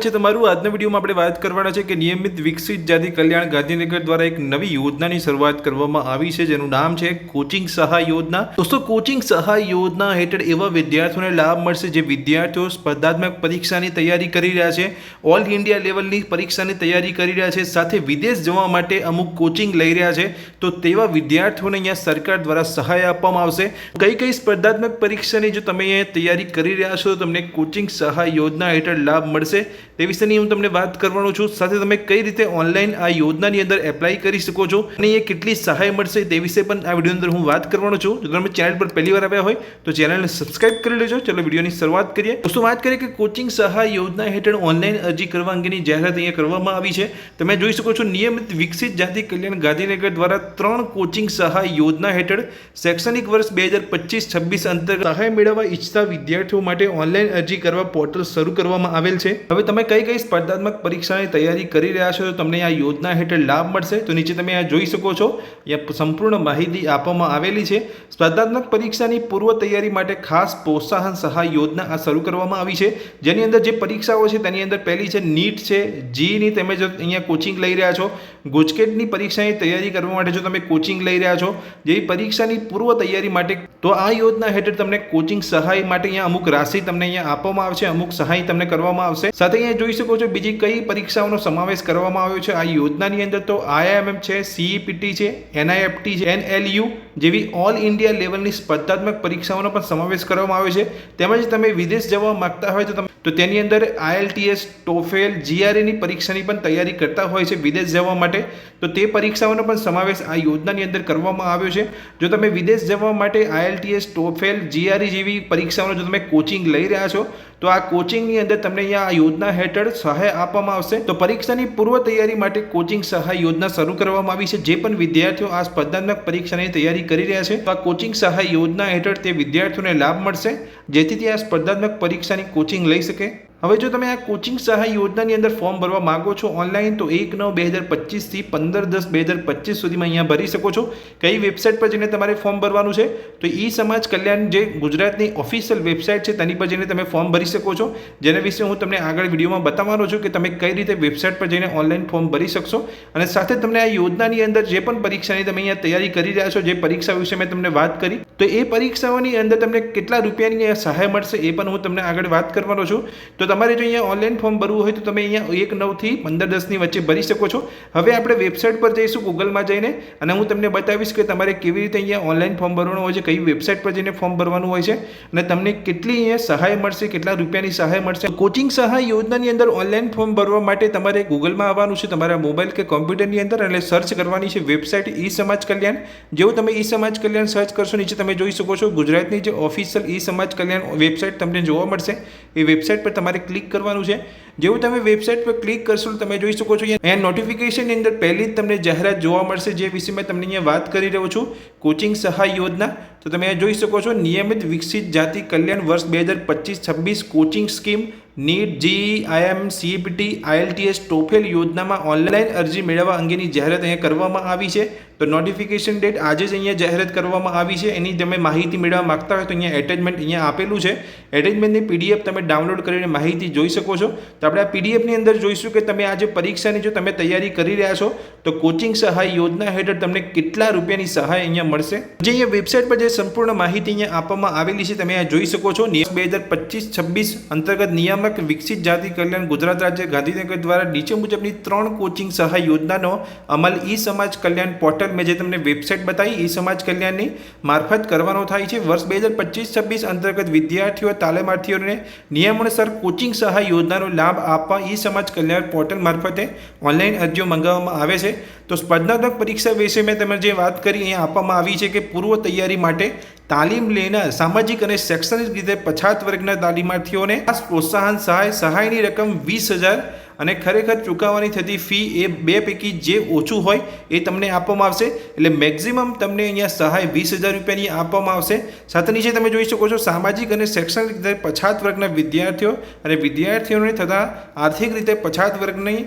છે તમારું આજના વિડીયોમાં આપણે વાત કરવાના છે કે નિયમિત વિકસિત જાતિ કલ્યાણ ગાંધીનગર દ્વારા એક નવી યોજનાની શરૂઆત કરવામાં આવી છે જેનું નામ છે કોચિંગ સહાય યોજના। દોસ્તો કોચિંગ સહાય યોજના હેઠળ એવા વિદ્યાર્થીઓને લાભ મળશે જે વિદ્યાર્થીઓ સ્પર્ધાત્મક પરીક્ષાની તૈયારી કરી રહ્યા છે, ઓલ ઇન્ડિયા લેવલની પરીક્ષાની તૈયારી કરી રહ્યા છે, સાથે વિદેશ જવા માટે અમુક કોચિંગ લઈ રહ્યા છે, તો તેવા વિદ્યાર્થીઓને અહીંયા સરકાર દ્વારા સહાય આપવામાં આવશે। કઈ કઈ સ્પર્ધાત્મક પરીક્ષાની જો તમે અહીંયા તૈયારી કરી રહ્યા છો તો તમને કોચિંગ સહાય યોજના હેઠળ લાભ મળશે તે વિશેની હું તમને વાત કરવાનો છું। સાથે તમે કઈ રીતે ઓનલાઈન આ યોજનાની અંદર એપ્લાય કરી શકો છો અને એ કેટલી સહાય મળશે તે વિશે પણ આ વિડીયો અંદર હું વાત કરવાનો છું। જો તમે ચેનલ પર પહેલી વાર આવ્યા હોય તો ચેનલને સબસ્ક્રાઇબ કરી લેજો। ચલો વિડીયોની શરૂઆત કરીએ। દોસ્તો વાત કરીએ કે કોચિંગ સહાય યોજના હેઠળ ઓનલાઈન અરજી કરવા અંગેની જાહેરાત અહીંયા કરવામાં આવી છે। તમે જોઈ શકો છો નિયમિત વિકસિત જાતિ કલ્યાણ ગાંધીનગર દ્વારા 3 કોચિંગ સહાય યોજના હેઠળ શૈક્ષણિક વર્ષ 2025-26 અંતર્ગત સહાય મેળવવા ઈચ્છતા વિદ્યાર્થીઓ માટે ઓનલાઈન અરજી કરવા પોર્ટલ શરૂ કરવામાં આવેલ છે। હવે તમે કઈ કઈ સ્પર્ધાત્મક પરીક્ષાની તૈયારી કરી રહ્યા છો તો તમને આ યોજના હેઠળ લાભ મળશે તો નીચે તમે આ જોઈ શકો છો, અહીંયા સંપૂર્ણ માહિતી આપવામાં આવેલી છે। સ્પર્ધાત્મક પરીક્ષાની પૂર્વ તૈયારી માટે ખાસ પ્રોત્સાહન સહાય યોજના આ શરૂ કરવામાં આવી છે, જેની અંદર જે પરીક્ષાઓ છે તેની અંદર પહેલી છે નીટ છે, જીની તમે જો અહીંયા કોચિંગ લઈ રહ્યા છો, ગુજકેટની પરીક્ષાની તૈયારી કરવા માટે જો તમે કોચિંગ લઈ રહ્યા છો, જેવી પરીક્ષાની પૂર્વ તૈયારી માટે તો આ યોજના હેઠળ તમને કોચિંગ સહાય માટે અહીંયા અમુક રાશિ તમને અહીંયા આપવામાં આવશે, અમુક સહાય તમને કરવામાં આવશે। સાથે અહીંયા જોઈ શકો છો બીજી કઈ પરીક્ષાઓનો સમાવેશ કરવામાં આવ્યો છે આ યોજનાની અંદર તો IIMM છે, CEPT છે, NIFT છે, NLU જેવી ઓલ ઇન્ડિયા લેવલની સ્પર્ધાત્મક પરીક્ષાઓનો પણ સમાવેશ કરવામાં આવ્યો છે। તેમજ તમે વિદેશ જવા માંગતા હોય તો તેની અંદર IELTS, TOEFL, GRE ની પરીક્ષાની પણ તૈયારી કરતા હોય છે વિદેશ જવા માટે તો તે પરીક્ષાઓનો પણ સમાવેશ આ યોજનાની અંદર કરવામાં આવ્યો છે। જો તમે વિદેશ જવા માટે IELTS, TOEFL, GRE જેવી પરીક્ષાઓનો જો તમે કોચિંગ લઈ રહ્યા છો તો આ કોચિંગની અંદર તમને અહીંયા આ યોજના હેઠળ સહાય આપવામાં આવશે। તો પરીક્ષાની પૂર્વ તૈયારી માટે કોચિંગ સહાય યોજના શરૂ કરવામાં આવી છે। જે પણ વિદ્યાર્થીઓ આ સ્પર્ધાત્મક પરીક્ષાની તૈયારી કરી રહ્યા છે તો આ કોચિંગ સહાય યોજના હેઠળ તે વિદ્યાર્થીઓને લાભ મળશે જેથી તે આ સ્પર્ધાત્મક પરીક્ષાની કોચિંગ લઈ શકે। હવે જો તમે આ કોચિંગ સહાય યોજનાની અંદર ફોર્મ ભરવા માંગો છો ઓનલાઈન તો 1/9/2025 થી 15/10/2025 સુધીમાં અહીંયા ભરી શકો છો। કઈ વેબસાઇટ પર જઈને તમારે ફોર્મ ભરવાનું છે તો ઈ સમાજ કલ્યાણ જે ગુજરાતની ઓફિશિયલ વેબસાઇટ છે તેની પર જઈને તમે ફોર્મ ભરી શકો છો, જેના વિશે હું તમને આગળ વિડીયોમાં બતાવવાનો છું કે તમે કઈ રીતે વેબસાઇટ પર જઈને ઓનલાઈન ફોર્મ ભરી શકશો। અને સાથે તમને આ યોજનાની અંદર જે પણ પરીક્ષાની તમે અહીંયા તૈયારી કરી રહ્યા છો, જે પરીક્ષા વિશે મેં તમને વાત કરી તો એ પરીક્ષાઓની અંદર તમને કેટલા રૂપિયાની સહાય મળશે એ પણ હું તમને આગળ વાત કરવાનો છું। તો તમારે જો અહીંયા ઓનલાઈન ફોર્મ ભરવું હોય તો તમે અહીંયા 1/9 થી 15/10 ની વચ્ચે ભરી શકો છો। હવે આપણે વેબસાઇટ પર જઈશું ગૂગલમાં જઈને અને હું તમને બતાવીશ કે તમારે કેવી રીતે અહીંયા ઓનલાઈન ફોર્મ ભરવાનું હોય છે, કઈ વેબસાઇટ પર જઈને ફોર્મ ભરવાનું હોય છે અને તમને કેટલી અહીંયા સહાય મળશે, કેટલા રૂપિયાની સહાય મળશે। કોચિંગ સહાય યોજનાની અંદર ઓનલાઈન ફોર્મ ભરવા માટે તમારે ગૂગલમાં આવવાનું છે તમારા મોબાઈલ કે કોમ્પ્યુટરની અંદર અને સર્ચ કરવાની છે વેબસાઇટ ઈ સમાજ કલ્યાણ। જેવું તમે ઈ સમાજ કલ્યાણ સર્ચ કરશો નીચે તમે જોઈ શકો છો ગુજરાતની જે ઓફિશિયલ ઈ સમાજ કલ્યાણ વેબસાઇટ તમને જોવા મળશે। એ વેબસાઇટ પર તમારે ક્લિક કરવાનું છે। જેવું તમે વેબસાઇટ પર ક્લિક કરશો તમે જોઈ શકો છો અહીંયા નોટિફિકેશનની અંદર પહેલી જ તમને જાહેરાત જોવા મળશે જે વિશે મેં તમને અહીંયા વાત કરી રહ્યો છું, કોચિંગ સહાય યોજના। તો તમે અહીંયા જોઈ શકો છો નિયમિત વિકસિત જાતિ કલ્યાણ વર્ષ 2025-26 coaching scheme NEET, GE, IIM, CEPT, IELTS, TOEFL યોજનામાં ઓનલાઈન અરજી મેળવવા અંગેની જાહેરાત અહીંયા કરવામાં આવી છે। તો નોટિફિકેશન ડેટ આજે જ અહીંયા જાહેરાત કરવામાં આવી છે। એની તમે માહિતી મેળવવા માંગતા હોય તો અહીંયા એટેચમેન્ટ અહીંયા આપેલું છે, એટેચમેન્ટની PDF તમે ડાઉનલોડ કરીને માહિતી જોઈ શકો છો। તો આપણે આ PDFની અંદર જોઈશું કે તમે આજે પરીક્ષાની જો તમે તૈયારી કરી રહ્યા છો તો કોચિંગ સહાય યોજના હેઠળ તમને કેટલા રૂપિયાની સહાય અહીંયા મળશે। જે અહીંયા વેબસાઇટ પર જે સંપૂર્ણ માહિતી અહીંયા આપવામાં આવેલી છે તમે આ જોઈ શકો છો। 2025-26 અંતર્ગત નિયામક વિકસિત જાતિ કલ્યાણ ગુજરાત રાજ્ય ગાંધીનગર દ્વારા નીચે મુજબની 3 કોચિંગ સહાય યોજનાનો અમલ ઈ સમાજ કલ્યાણ પોર્ટલ મેં જે તમને વેબસાઇટ બતાવી ઈ સમાજ કલ્યાણની મારફત કરવાનો થાય છે। વર્ષ 2025-26 અંતર્ગત વિદ્યાર્થીઓ તાલીમાર્થીઓને નિયમોનુસાર કોચિંગ સહાય યોજનાનો લાભ આપવા ઈ સમાજ કલ્યાણ પોર્ટલ મારફતે ઓનલાઈન અરજીઓ મંગાવવામાં આવે છે। તો સ્પર્ધાત્મક પરીક્ષા વિશે મેં તમને જે વાત કરી અહીંયા આપવામાં આવી છે કે પૂર્વ તૈયારી માટે તાલીમ લેનાર સામાજિક અને શૈક્ષણિક રીતે પછાત વર્ગના તાલીમાર્થીઓને ખાસ પ્રોત્સાહન સહાયની રકમ 20,000 અને ખરેખર ચૂકવવાની થતી ફી એ બે પૈકી જે ઓછું હોય એ તમને આપવામાં આવશે। એટલે મેક્સિમમ તમને અહીંયા સહાય 20,000 રૂપિયાની આપવામાં આવશે। સાથે નીચે તમે જોઈ શકો છો સામાજિક અને શૈક્ષણિક રીતે પછાત વર્ગના વિદ્યાર્થીઓ અને વિદ્યાર્થીઓને થતા આર્થિક રીતે પછાત વર્ગની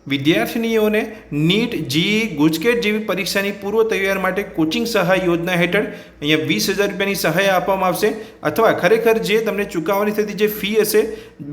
વિદ્યાર્થીનીઓને નીટ, જીઈ, ગુજકેટ જેવી પરીક્ષાની પૂર્વ તૈયાર માટે કોચિંગ સહાય યોજના હેઠળ અહીંયા 20,000 રૂપિયાની સહાય આપવામાં આવશે, અથવા ખરેખર જે તમને ચૂકવવાની થતી જે ફી હશે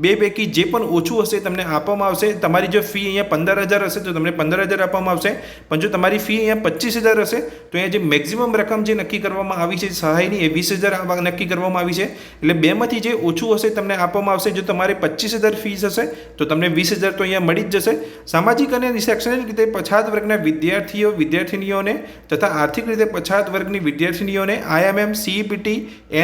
બે પૈકી જે પણ ઓછું હશે તમને આપવામાં આવશે. તમારી જો ફી અહીંયા 15,000 હશે તો તમને 15,000 આપવામાં આવશે, પણ જો તમારી ફી અહીંયા 25,000 હશે તો અહીંયા જે મેક્સિમમ રકમ જે નક્કી કરવામાં આવી છે સહાયની એ 20,000 નક્કી કરવામાં આવી છે. એટલે બેમાંથી જે ઓછું હશે તમને આપવામાં આવશે. જો તમારે 25,000 ફીસ હશે તો તમને 20,000 તો અહીંયા મળી જ જશે. સામાજિક અને શૈક્ષણિક રીતે પછાત વર્ગના વિદ્યાર્થીનીઓને તથા આર્થિક રીતે પછાત વર્ગની વિદ્યાર્થીનીઓને IIM, CEPT,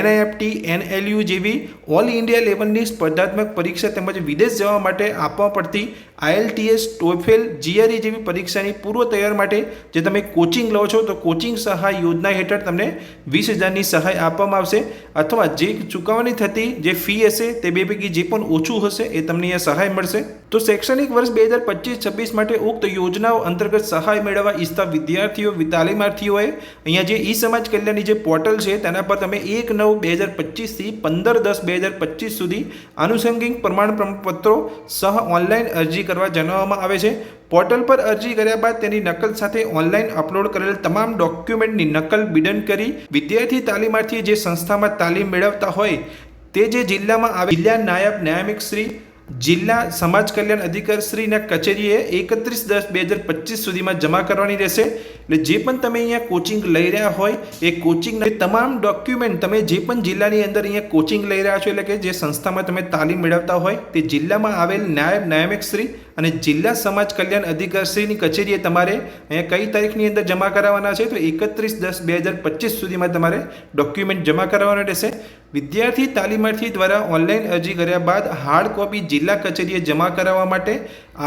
NIFT, NLU જેવી ઓલ ઇન્ડિયા લેવલની સ્પર્ધાત્મક પરીક્ષા તેમજ વિદેશ જવા માટે આપવા પડતી IELTS, TOEFL, GRE જેવી પરીક્ષાની પૂર્વ તૈયાર માટે જે તમે કોચિંગ લો છો તો કોચિંગ સહાય યોજના હેઠળ તમને 20,000ની સહાય આપવામાં આવશે, અથવા જે ચૂકવવાની થતી જે ફી હશે તે બે પૈકી જે પણ ઓછું હશે એ તમને અહીંયા સહાય મળશે. તો શૈક્ષણિક વર્ષ 2025-26 માટે ઉક્ત યોજનાઓ અંતર્ગત સહાય મેળવવા ઈચ્છતા વિદ્યાર્થીઓ, તાલીમાર્થીઓએ અહીંયા જે ઈ સમાજ કલ્યાણની જે પોર્ટલ છે તેના પર તમે 1/9/2025 થી 15/10/2025 સુધી આનુષંગિક પ્રમાણપત્રો સહ ઓનલાઈન અરજી કરવા જણાવવામાં આવે છે. પોર્ટલ પર અરજી કર્યા બાદ તેની નકલ સાથે ઓનલાઈન અપલોડ કરેલ તમામ ડોક્યુમેન્ટની નકલ બિડન કરી વિદ્યાર્થી તાલીમાર્થી જે સંસ્થામાં તાલીમ મેળવતા હોય તે જે જિલ્લામાં આવે જિલ્લા નાયબ ન્યાયાધીશ શ્રી, જિલ્લા સમાજ કલ્યાણ અધિકારી શ્રીના કચેરીએ 31/10/2025 સુધીમાં જમા કરવાની રહેશે. એટલે જે પણ તમે અહીંયા કોચિંગ લઈ રહ્યા હોય એ કોચિંગના તમામ ડોક્યુમેન્ટ તમે જે પણ જિલ્લાની અંદર અહીંયા કોચિંગ લઈ રહ્યા છો એટલે કે જે સંસ્થામાં તમે તાલીમ મેળવતા હોય તે જિલ્લામાં આવેલ નાયબ ન્યાયાધીશ શ્રી અને જિલ્લા સમાજ કલ્યાણ અધિકારીશ્રીની કચેરીએ તમારે અહીંયા કઈ તારીખની અંદર જમા કરાવવાના છે તો 31/10/2025 સુધીમાં તમારે ડોક્યુમેન્ટ જમા કરાવવાના રહેશે. વિદ્યાર્થી તાલીમાર્થી દ્વારા ઓનલાઈન અરજી કર્યા બાદ હાર્ડ કોપી જિલ્લા કચેરીએ જમા કરાવવા માટે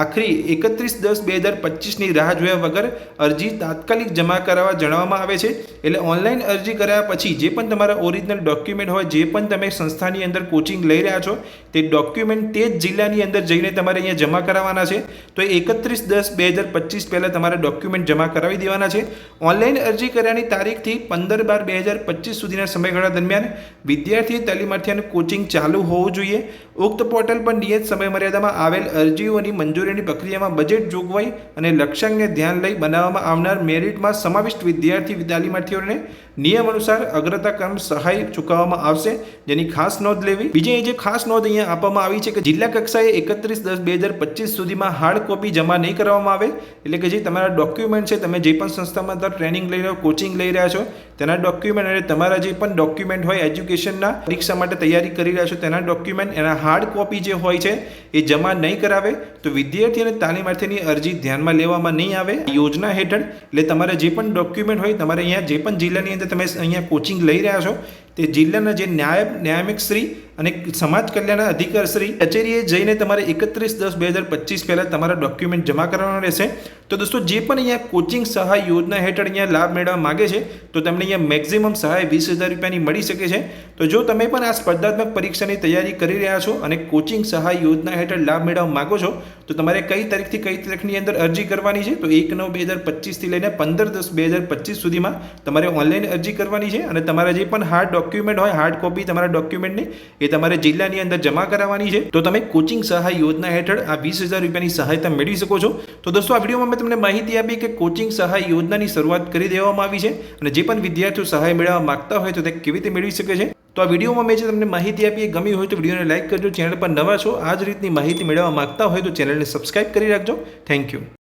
આખરી 31/10/2025ની રાહ જોયા વગર અરજી તાત્કાલિક જમા કરાવવા જણાવવામાં આવે છે. એટલે ઓનલાઈન અરજી કર્યા પછી જે પણ તમારા ઓરિજિનલ ડોક્યુમેન્ટ હોય, જે પણ તમે સંસ્થાની અંદર કોચિંગ લઈ રહ્યા છો તે ડોક્યુમેન્ટ તે જ જિલ્લાની અંદર જઈને તમારે અહીંયા જમા કરાવવાના છે. તો 31/10/2025 પહેલાં તમારે ડોક્યુમેન્ટ જમા કરાવી દેવાના છે. ઓનલાઈન અરજી કર્યાની તારીખથી 15/12/2025 સુધીના સમયગાળા દરમિયાન વિદ્યાર્થી તાલીમાર્થીઓનું કોચિંગ ચાલુ હોવું જોઈએ. ઉક્ત પોર્ટલ પર નિયત સમયમર્યાદામાં આવેલ અરજીઓની મંજૂરીની પ્રક્રિયામાં બજેટ જોગવાઈ અને લક્ષ્યાંકને ધ્યાન લઈ બનાવવામાં આવનાર મેરિટમાં સમાવિષ્ટ વિદ્યાર્થી તાલીમાર્થીઓને નિયમ અનુસાર અગ્રતાક્રમ સહાય ચૂકવવામાં આવશે, જેની ખાસ નોંધ લેવી. બીજી જે ખાસ નોંધ અહીંયા આપવામાં આવી છે કે જિલ્લા કક્ષાએ 31/10/2025 સુધીમાં હાર્ડ કોપી જમા નહીં કરવામાં આવે. એટલે કે જે તમારા ડોક્યુમેન્ટ છે, તમે જે પણ સંસ્થામાં ટ્રેનિંગ લઈ રહ્યો, કોચિંગ લઈ રહ્યા છો તેના ડોક્યુમેન્ટ અને તમારા જે પણ ડોક્યુમેન્ટ હોય એજ્યુકેશનના પરીક્ષા માટે તૈયારી કરી રહ્યા છો તેના ડોક્યુમેન્ટ એના હાર્ડ કોપી જે હોય છે એ જમા નહીં કરાવે તો વિદ્યાર્થી અને તાલીમાર્થીની અરજી ધ્યાનમાં લેવામાં નહીં આવે યોજના હેઠળ. એટલે તમારા જે પણ ડોક્યુમેન્ટ હોય તમારે અહીંયા જે પણ જિલ્લાની અંદર તમે અહીંયા કોચિંગ લઈ રહ્યા છો તે જિલ્લાના જે નાયબ ન્યાયાધીશ શ્રી અને સમાજ કલ્યાણ અધિકારી શ્રી કચેરીએ જઈને તમારે 31/10/2025 પહેલાં તમારા ડોક્યુમેન્ટ જમા કરવાના રહેશે. તો દોસ્તો જે પણ અહીંયા કોચિંગ સહાય યોજના હેઠળ અહીંયા લાભ મેળવવા માગે છે તો તમને અહીંયા મેક્સિમમ સહાય 20,000 રૂપિયાની મળી શકે છે. તો જો તમે પણ આ સ્પર્ધાત્મક પરીક્ષાની તૈયારી કરી રહ્યા છો અને કોચિંગ સહાય યોજના હેઠળ લાભ મેળવવા માગો છો તો તમારે કઈ તારીખથી કઈ તારીખની અંદર અરજી કરવાની છે તો 1/9/2025 થી લઈને 15/10/2025 સુધીમાં તમારે ઓનલાઈન અરજી કરવાની છે. અને તમારા જે પણ હાર્ડ ડોક્યુમેન્ટ હોય, હાર્ડ કોપી તમારા ડોક્યુમેન્ટની એ તમારે જિલ્લાની અંદર જમા કરાવવાની છે. તો તમે કોચિંગ સહાય યોજના હેઠળ આ 20,000 રૂપિયાની સહાયતા મેળવી શકો છો. તો દોસ્તો આ વિડીયોમાં મેં તમને માહિતી આપી કે કોચિંગ સહાય યોજનાની શરૂઆત કરી દેવામાં આવી છે અને જે પણ વિદ્યાર્થીઓ સહાય મેળવવા માંગતા હોય તો તે કેવી રીતે મેળવી શકે છે. તો આ વિડીયોમાં મેં જે તમને માહિતી આપી એ ગમી હોય તો વિડીયોને લાઈક કરજો. ચેનલ પર નવા છો, આ જ રીતની માહિતી મેળવવા માંગતા હોય તો ચેનલને સબસ્ક્રાઇબ કરી રાખજો. Thank you.